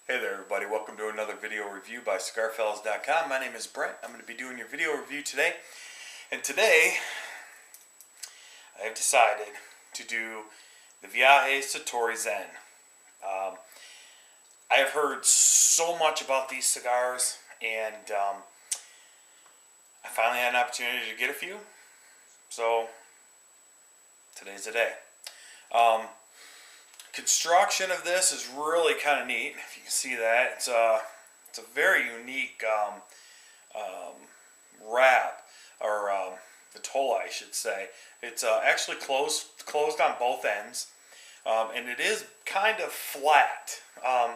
Hey there everybody, welcome to another video review by cigarfellas.com. My name is Brent. I'm going to be doing your video review today. And today, I have decided to do the Viaje Satori Zen. I have heard so much about these cigars, and I finally had an opportunity to get a few. So, today's the day. Construction of this is really kind of neat. If you can see that, it's a very unique wrap, or the tola, I should say. It's actually closed on both ends, and it is kind of flat. And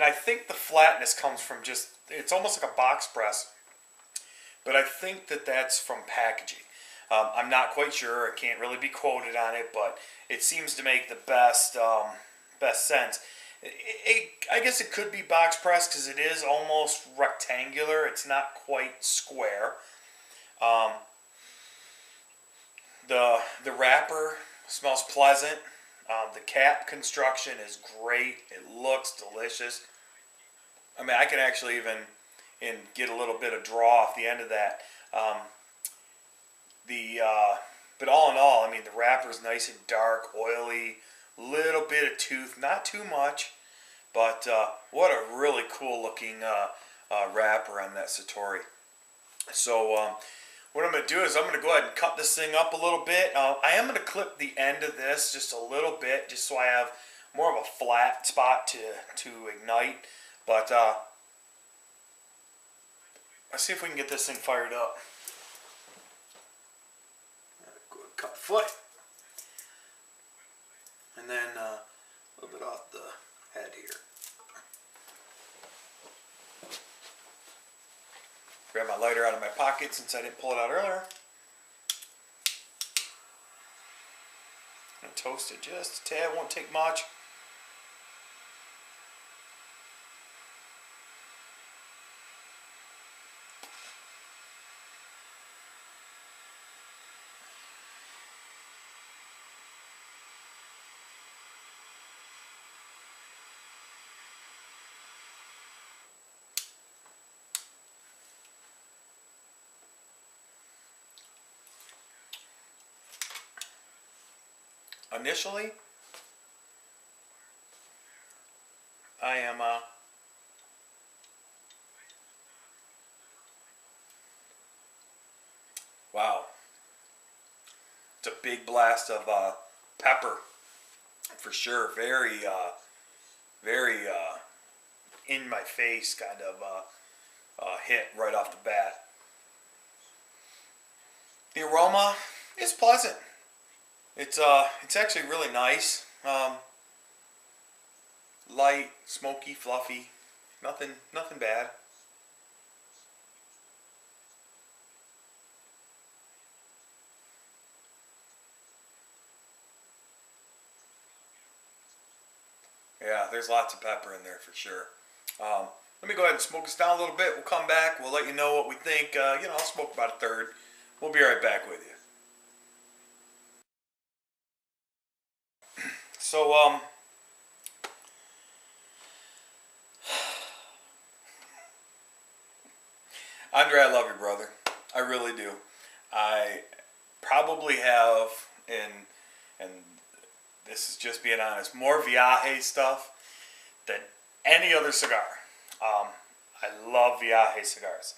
I think the flatness comes from it's almost like a box press, but I think that's from packaging. I'm not quite sure. I can't really be quoted on it, but it seems to make the best sense. I guess it could be box press because it is almost rectangular. It's not quite square. The wrapper smells pleasant. The cap construction is great. It looks delicious. I mean, I can actually even get a little bit of draw off the end of that. But all in all, I mean, the wrapper is nice and dark, oily, little bit of tooth, not too much, but what a really cool looking wrapper on that Satori. So what I'm going to do is I'm going to go ahead and cut this thing up a little bit. I am going to clip the end of this just a little bit, just so I have more of a flat spot to ignite. But let's see if we can get this thing fired up. Cut the foot, and then a little bit off the head here. Grab my lighter out of my pocket since I didn't pull it out earlier. And toast it just a tad, won't take much. Initially, I am wow, it's a big blast of pepper for sure. Very in my face kind of hit right off the bat. The aroma is pleasant. It's actually really nice. Light, smoky, fluffy. Nothing bad. Yeah, there's lots of pepper in there for sure. Let me go ahead and smoke this down a little bit. We'll come back. We'll let you know what we think. I'll smoke about a third. We'll be right back with you. So, Andre, I love you, brother. I really do. I probably have, and this is just being honest, more Viaje stuff than any other cigar. I love Viaje cigars.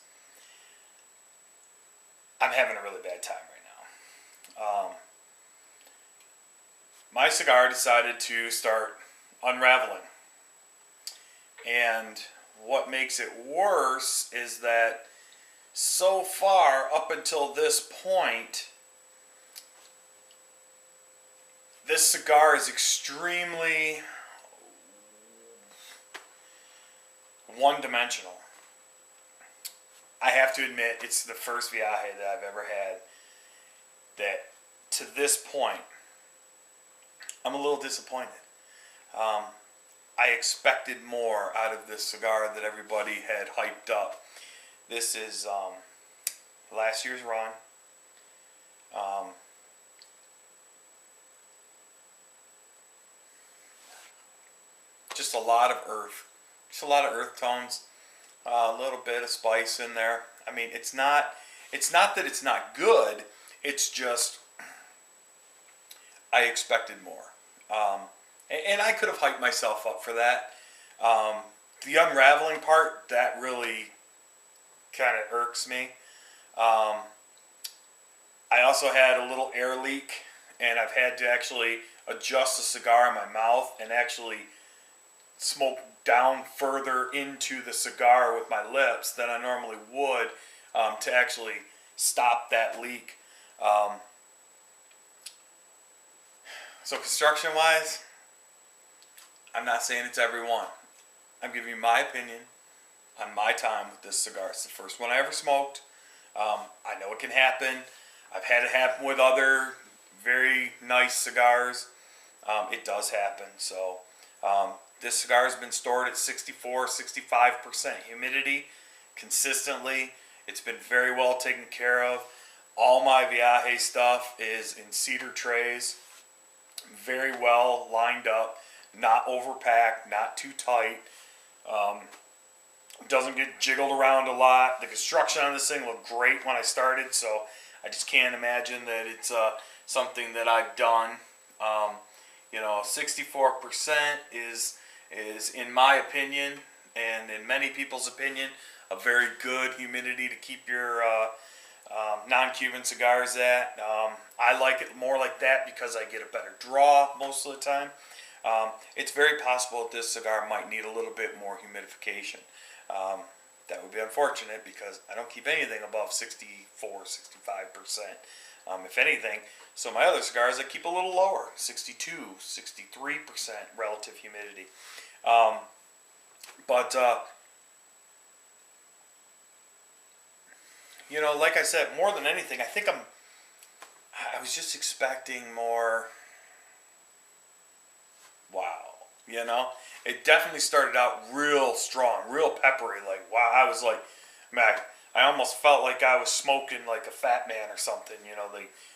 I'm having a really bad time right now. My cigar decided to start unraveling. And what makes it worse is that so far, up until this point, this cigar is extremely one-dimensional. I have to admit, it's the first Viaje that I've ever had that, to this point, I'm a little disappointed. I expected more out of this cigar that everybody had hyped up. This is last year's run. just a lot of earth. Just a lot of earth tones. A little bit of spice in there. I mean, it's not that it's not good. It's just I expected more. And I could have hyped myself up for that. The unraveling part, that really kind of irks me. I also had a little air leak, and I've had to actually adjust the cigar in my mouth and actually smoke down further into the cigar with my lips than I normally would to actually stop that leak. So construction-wise, I'm not saying it's everyone. I'm giving you my opinion on my time with this cigar. It's the first one I ever smoked. I know it can happen. I've had it happen with other very nice cigars. It does happen. So this cigar has been stored at 64, 65% humidity consistently. It's been very well taken care of. All my Viaje stuff is in cedar trays, very well lined up, not overpacked, not too tight. Doesn't get jiggled around a lot. The construction on this thing looked great when I started, so I just can't imagine that it's something that I've done. 64% is in my opinion, and in many people's opinion, a very good humidity to keep your non-Cuban cigars at. I like it more like that because I get a better draw most of the time. It's very possible that this cigar might need a little bit more humidification. That would be unfortunate because I don't keep anything above 64, 65%. If anything, so my other cigars I keep a little lower, 62, 63% relative humidity. Like I said, more than anything, I was just expecting more. Wow. It definitely started out real strong, real peppery. Like, wow, I was like, man, I almost felt like I was smoking like a fat man or something.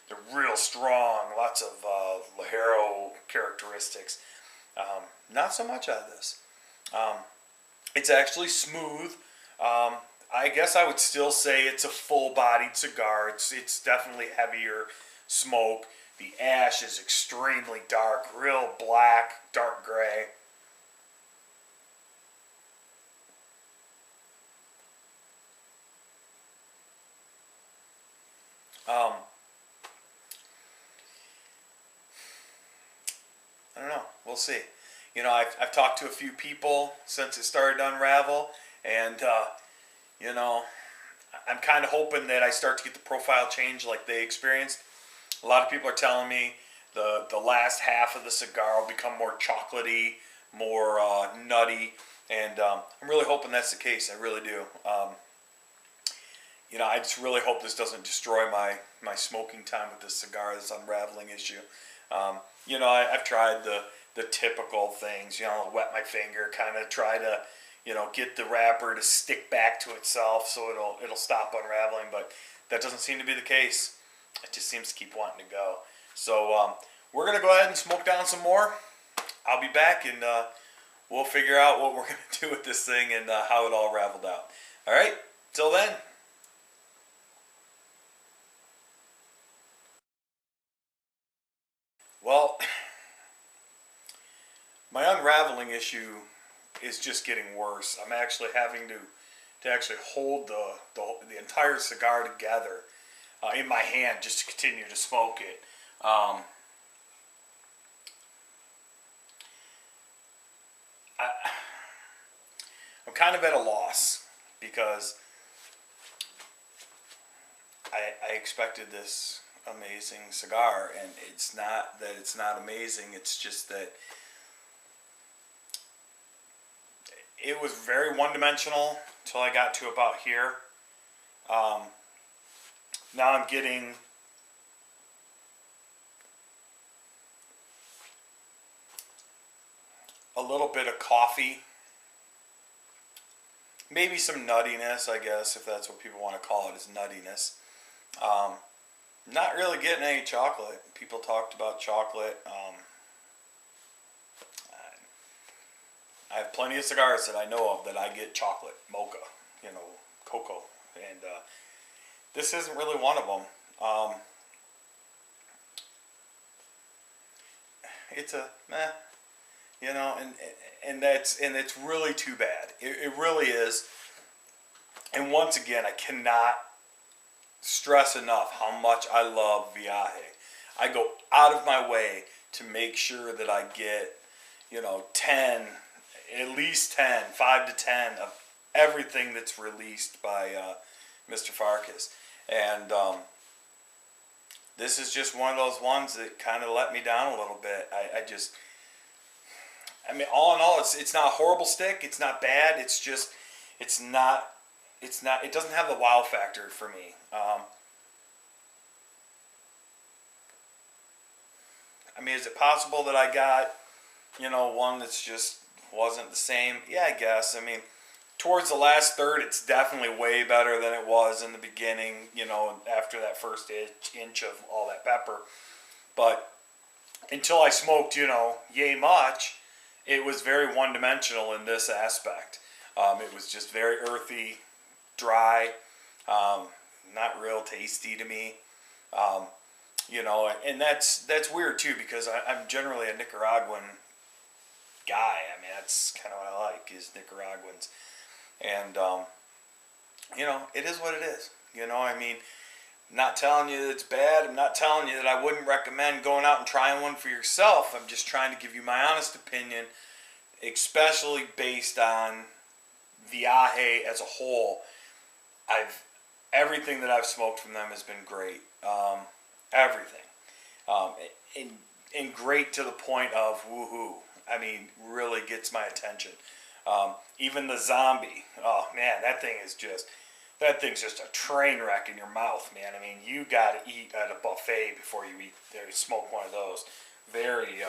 They're real strong, lots of Ligero characteristics. Not so much out of this. It's actually smooth. I guess I would still say it's a full-bodied cigar. It's definitely heavier smoke. The ash is extremely dark, real black, dark gray. I don't know. We'll see. I've talked to a few people since it started to unravel, and I'm kind of hoping that I start to get the profile change like they experienced. A lot of people are telling me the last half of the cigar will become more chocolatey, more nutty, and I'm really hoping that's the case. I really do. I just really hope this doesn't destroy my smoking time with this cigar, this unraveling issue. I've tried the typical things, wet my finger, kind of try to, get the wrapper to stick back to itself so it'll stop unraveling, but that doesn't seem to be the case. It just seems to keep wanting to go. So we're going to go ahead and smoke down some more. I'll be back, and we'll figure out what we're going to do with this thing and how it all raveled out. All right, till then. Well, my unraveling issue is just getting worse. I'm actually having to actually hold the entire cigar together in my hand just to continue to smoke it. I'm kind of at a loss because I expected this amazing cigar, and it's not that it's not amazing, it's just that it was very one-dimensional until I got to about here. Now I'm getting a little bit of coffee, maybe some nuttiness, I guess, if that's what people want to call it, is nuttiness. Not really getting any chocolate. People talked about chocolate. I have plenty of cigars that I know of that I get chocolate, mocha, cocoa, and this isn't really one of them. It's a meh, and it's really too bad. It really is. And once again, I cannot stress enough how much I love Viaje. I go out of my way to make sure that I get, 10, at least 10, 5 to 10 of everything that's released by Mr. Farkas. And this is just one of those ones that kind of let me down a little bit. I mean, all in all, it's not a horrible stick. It's not bad. It doesn't have the wow factor for me. I mean, is it possible that I got, one that's just wasn't the same? Yeah, I guess. I mean, towards the last third, it's definitely way better than it was in the beginning, after that first inch of all that pepper. But until I smoked, yay much, it was very one-dimensional in this aspect. It was just very earthy, dry, not real tasty to me. And that's weird too, because I'm generally a Nicaraguan guy. I mean, that's kind of what I like, is Nicaraguans. And, it is what it is. I mean, I'm not telling you that it's bad. I'm not telling you that I wouldn't recommend going out and trying one for yourself. I'm just trying to give you my honest opinion, especially based on Viaje as a whole. Everything that I've smoked from them has been great. Everything. And great to the point of woohoo. I mean, really gets my attention. Even the zombie. Oh man, that thing's just a train wreck in your mouth, man. I mean, you gotta eat at a buffet before you smoke one of those. Very,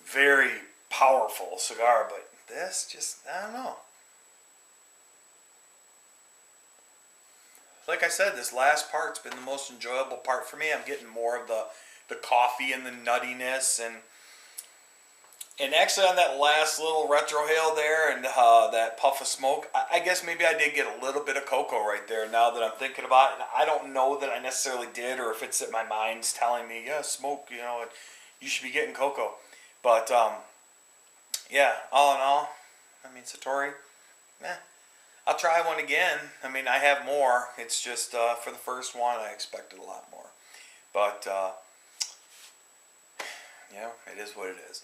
very powerful cigar, but this just, I don't know. Like I said, this last part's been the most enjoyable part for me. I'm getting more of the coffee and the nuttiness, and actually on that last little retrohale there and that puff of smoke, I guess maybe I did get a little bit of cocoa right there now that I'm thinking about it. And I don't know that I necessarily did, or if it's that my mind's telling me, yeah, smoke, you should be getting cocoa. But yeah, all in all, I mean, Satori, I'll try one again. I mean, I have more. It's just for the first one, I expected a lot more. But, it is what it is.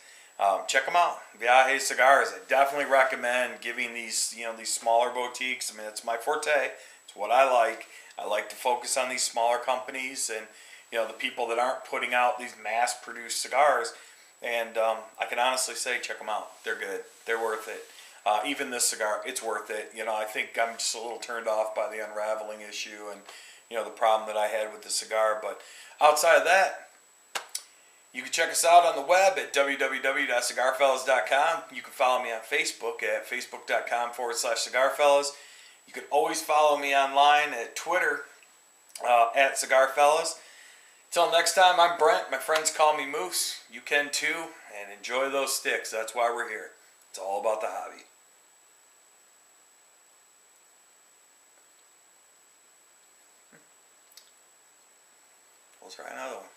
Check them out. Viaje Cigars. I definitely recommend giving these smaller boutiques. I mean, it's my forte. It's what I like. I like to focus on these smaller companies and, the people that aren't putting out these mass-produced cigars. And I can honestly say, check them out. They're good. They're worth it. Even this cigar, it's worth it. I think I'm just a little turned off by the unraveling issue and, the problem that I had with the cigar. But outside of that, you can check us out on the web at www.cigarfellas.com. You can follow me on Facebook at facebook.com/cigarfellas. You can always follow me online at Twitter at cigarfellas. Till next time, I'm Brent. My friends call me Moose. You can too. And enjoy those sticks. That's why we're here. It's all about the hobby. We'll try another one.